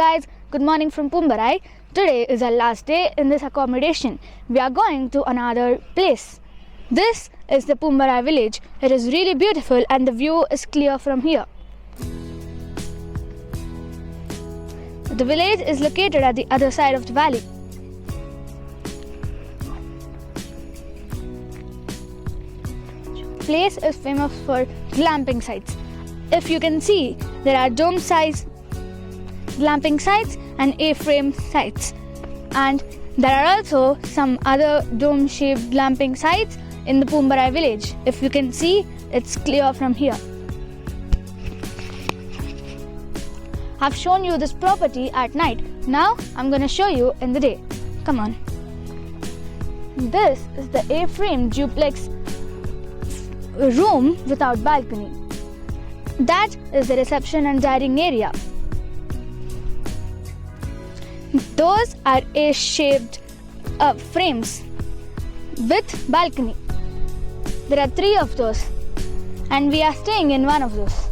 guys, good morning from Poombarai. Today is our last day in this accommodation. We are going to another place. This is the Poombarai village. It is really beautiful and the view is clear from here. The village is located at the other side of the valley. The place is famous for glamping sites. If you can see, there are dome-sized glamping sites and A-frame sites, and there are also some other dome-shaped glamping sites in the Poombarai village. If you can see, it's clear from here. I've shown you this property at night. Now I'm going to show you in the day. Come on. This is the A-frame duplex room without balcony. That is the reception and dining area. Those are A-shaped frames with balcony. There are 3 of those, and we are staying in one of those.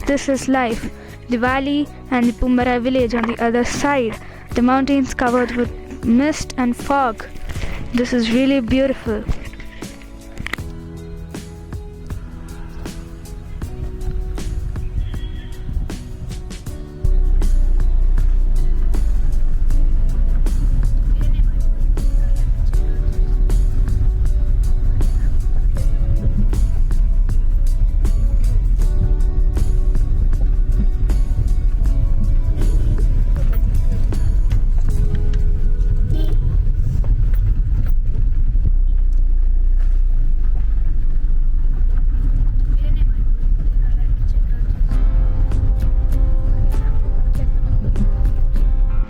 This is life. The valley and the Poombarai village on the other side. The mountains covered with mist and fog. This is really beautiful.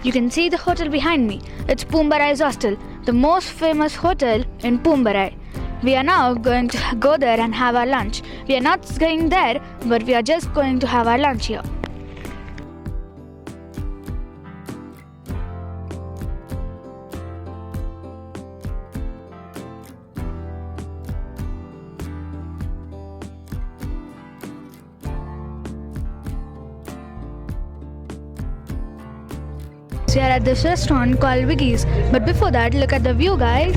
You can see the hotel behind me. It's Poombarai's hostel, the most famous hotel in Poombarai. We are now going to go there and have our lunch. We are not going there, but we are just going to have our lunch here. We are at this restaurant called Viggy's, but before that, look at the view, guys.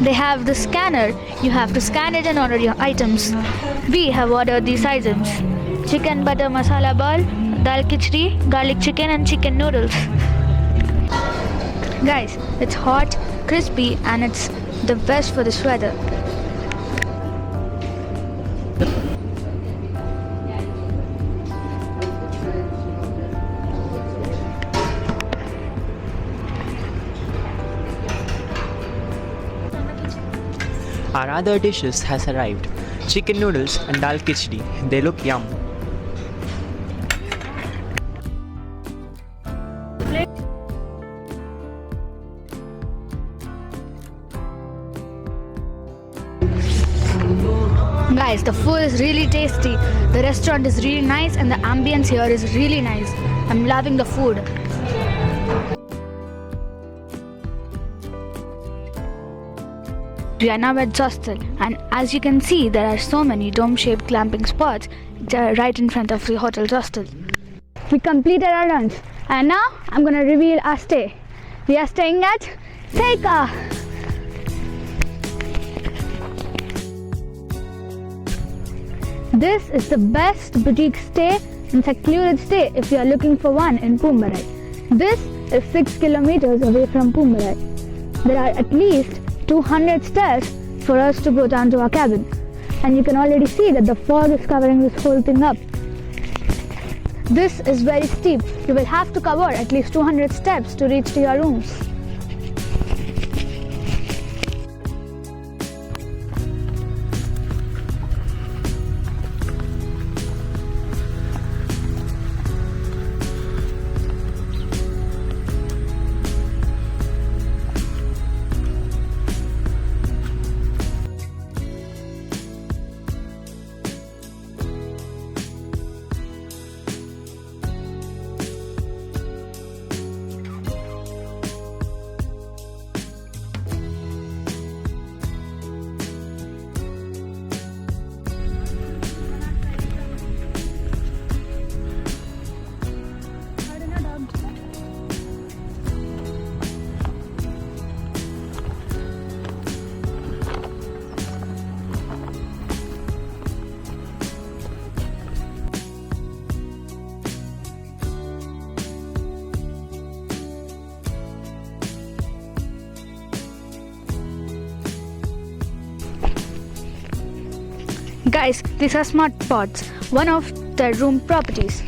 They have the scanner. You have to scan it and order your items. We have ordered these items: chicken butter masala ball, dal khichdi, garlic chicken and chicken noodles. Guys, it's hot, crispy and it's the best for this weather. Our other dishes has arrived. Chicken noodles and dal khichdi. They look yum. Guys, the food is really tasty. The restaurant is really nice and the ambience here is really nice. I'm loving the food. We are now at hostel, and as you can see, there are so many dome-shaped glamping spots right in front of the hotel's hostel. We completed our lunch, and now I'm gonna reveal our stay. We are staying at Tehyca. This is the best boutique stay and secluded stay if you are looking for one in Poombarai. This is 6 kilometers away from Poombarai. There are at least 200 stairs for us to go down to our cabin. and you can already see that the fog is covering this whole thing up. This is very steep. You will have to cover at least 200 steps to reach to your rooms. Guys, these are smart pods, one of the room properties.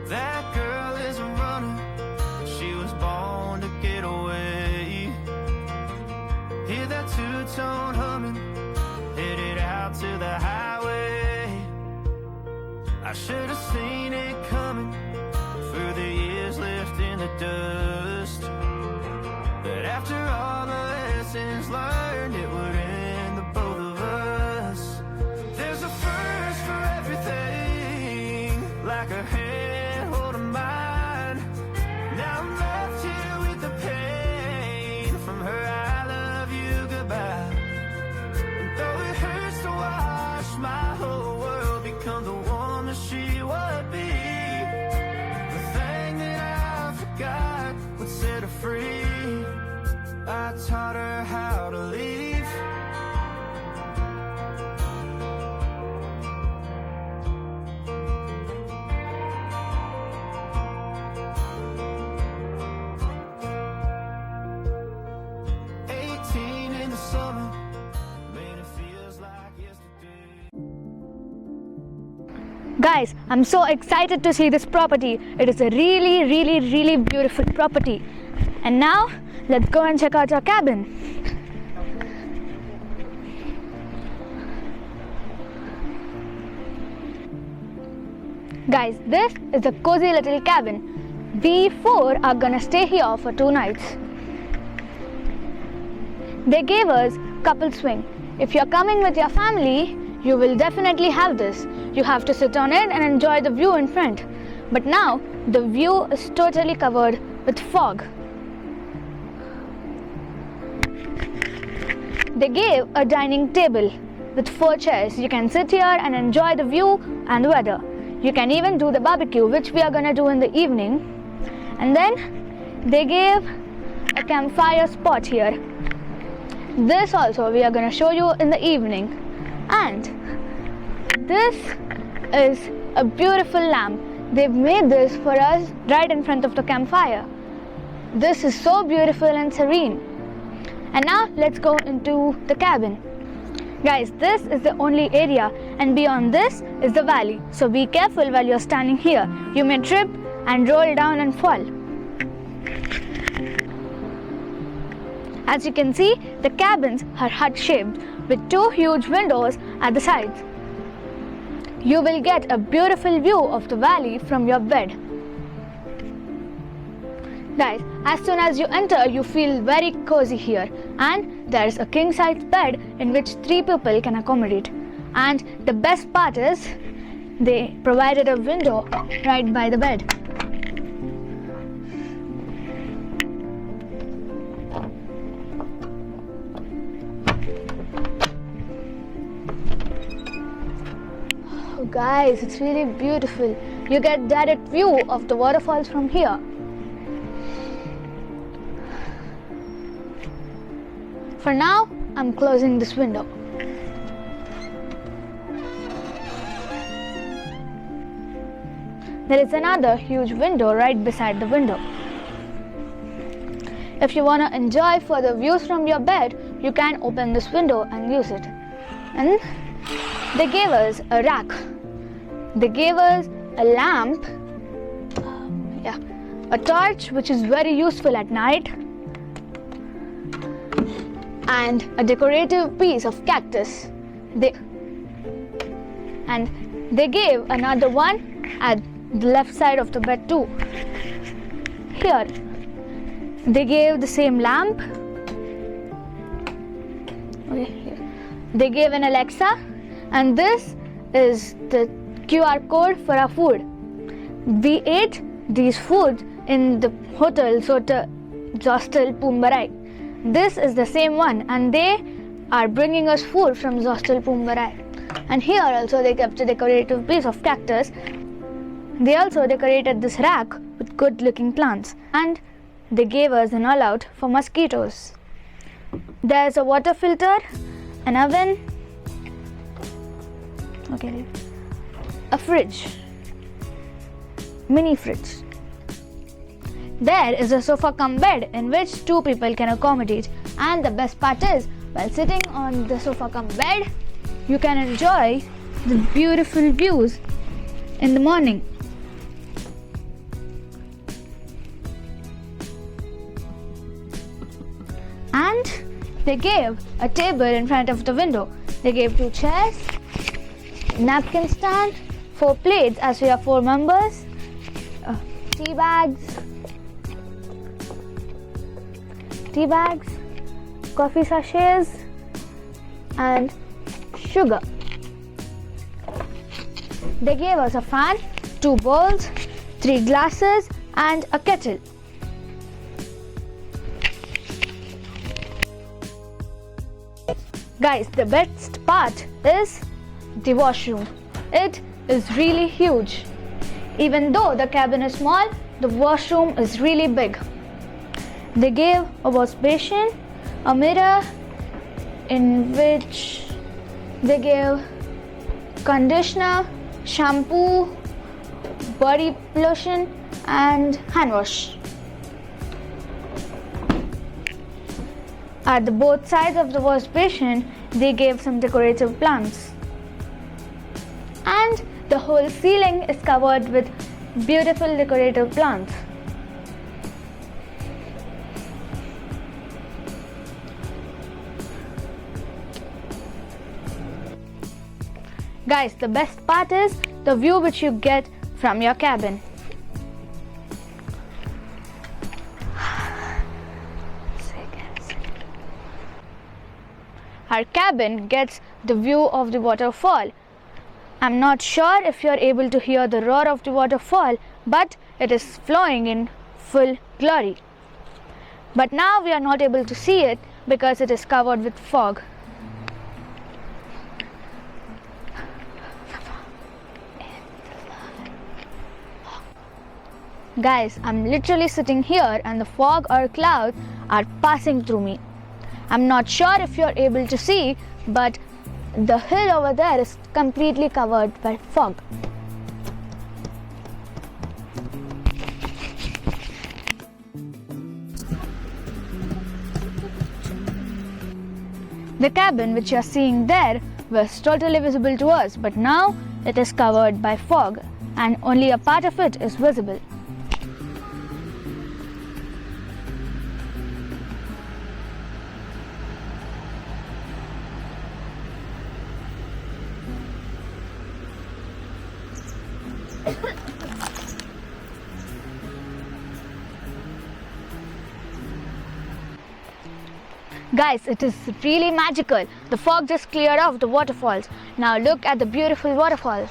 That girl is a runner, she was born to get away. Hear that two-tone humming, headed out to the highway. I should have seen it coming, through the years left in the dust. But after all the lessons learned, it would end the both of us. There's a first for everything, like a hand holding mine. Now I'm left here with the pain from her I love you goodbye. And though it hurts to watch my whole world become the one that she would be, the thing that I forgot would set her free. I taught her how to leave. Guys, I'm so excited to see this property. It is a really beautiful property. And now, let's go and check out our cabin. Guys, this is a cozy little cabin. We four are gonna stay here for 2 nights. They gave us couple swing. If you're coming with your family, you will definitely have this. You have to sit on it and enjoy the view in front. But now, the view is totally covered with fog. They gave a dining table with 4 chairs. You can sit here and enjoy the view and the weather. You can even do the barbecue, which we are gonna do in the evening. And then they gave a campfire spot here. This also we are gonna show you in the evening. And this is a beautiful lamp. They've made this for us right in front of the campfire. This is so beautiful and serene. And now let's go into the cabin. Guys, this is the only area, and beyond this is the valley. So be careful while you're standing here. You may trip and roll down and fall. As you can see, the cabins are hut-shaped with 2 huge windows at the sides. You will get a beautiful view of the valley from your bed. Guys, as soon as you enter, you feel very cozy here, and there is a king size bed in which 3 people can accommodate. And the best part is they provided a window right by the bed. Oh guys, it's really beautiful. You get direct view of the waterfalls from here. For now, I'm closing this window. There is another huge window right beside the window. If you want to enjoy further views from your bed, you can open this window and use it. And they gave us a rack. They gave us a lamp, a torch, which is very useful at night, and a decorative piece of cactus. They gave another one at the left side of the bed too. Here they gave the same lamp. They gave an Alexa, and this is the QR code for our food. We ate these foods in the hotel Hostel Poombarai. This is the same one, and they are bringing us food from Hostel Poombarai. And here also they kept a decorative piece of cactus. They also decorated this rack with good looking plants, and they gave us an all out for mosquitoes. There's a water filter, an oven, a fridge, mini fridge. There is a sofa cum bed in which 2 people can accommodate, and the best part is, while sitting on the sofa cum bed, you can enjoy the beautiful views in the morning. And they gave a table in front of the window. They gave 2 chairs, napkin stand, 4 plates as we are 4 members, tea bags, coffee sachets, and sugar. They gave us a fan, 2 bowls, 3 glasses, and a kettle. Guys, the best part is the washroom. It is really huge. Even though the cabin is small, the washroom is really big. They gave a wash basin, a mirror in which they gave conditioner, shampoo, body lotion, and hand wash. At both sides of the wash basin, they gave some decorative plants. And the whole ceiling is covered with beautiful decorative plants. Guys, the best part is the view which you get from your cabin. Our cabin gets the view of the waterfall. I'm not sure if you're able to hear the roar of the waterfall, but it is flowing in full glory. But now we are not able to see it because it is covered with fog. Guys, I'm literally sitting here and the fog or clouds are passing through me. I'm not sure if you're able to see, but the hill over there is completely covered by fog. The cabin which you're seeing there was totally visible to us, but now it is covered by fog and only a part of it is visible. Guys, it is really magical. The fog just cleared off the waterfalls. Now look at the beautiful waterfalls.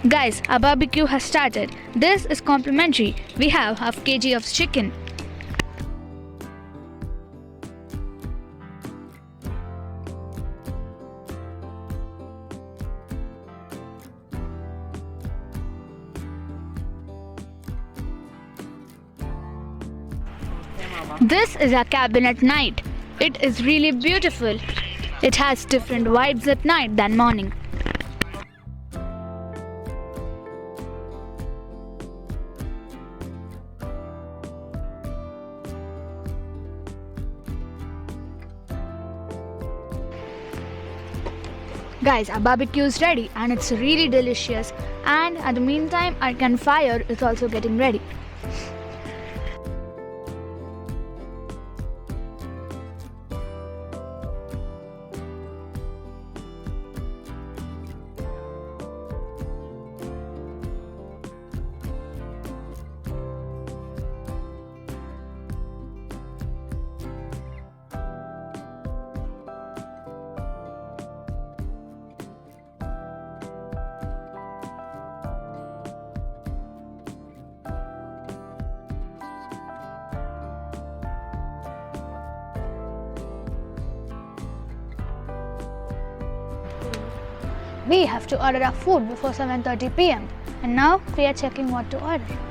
Guys, our barbecue has started. This is complimentary. We have half kg of chicken. This is our cabin at night. It is really beautiful. It has different vibes at night than morning. Guys, our barbecue is ready and it's really delicious, and at the meantime our campfire is also getting ready. We have to order our food before 7:30 p.m. and now we are checking what to order.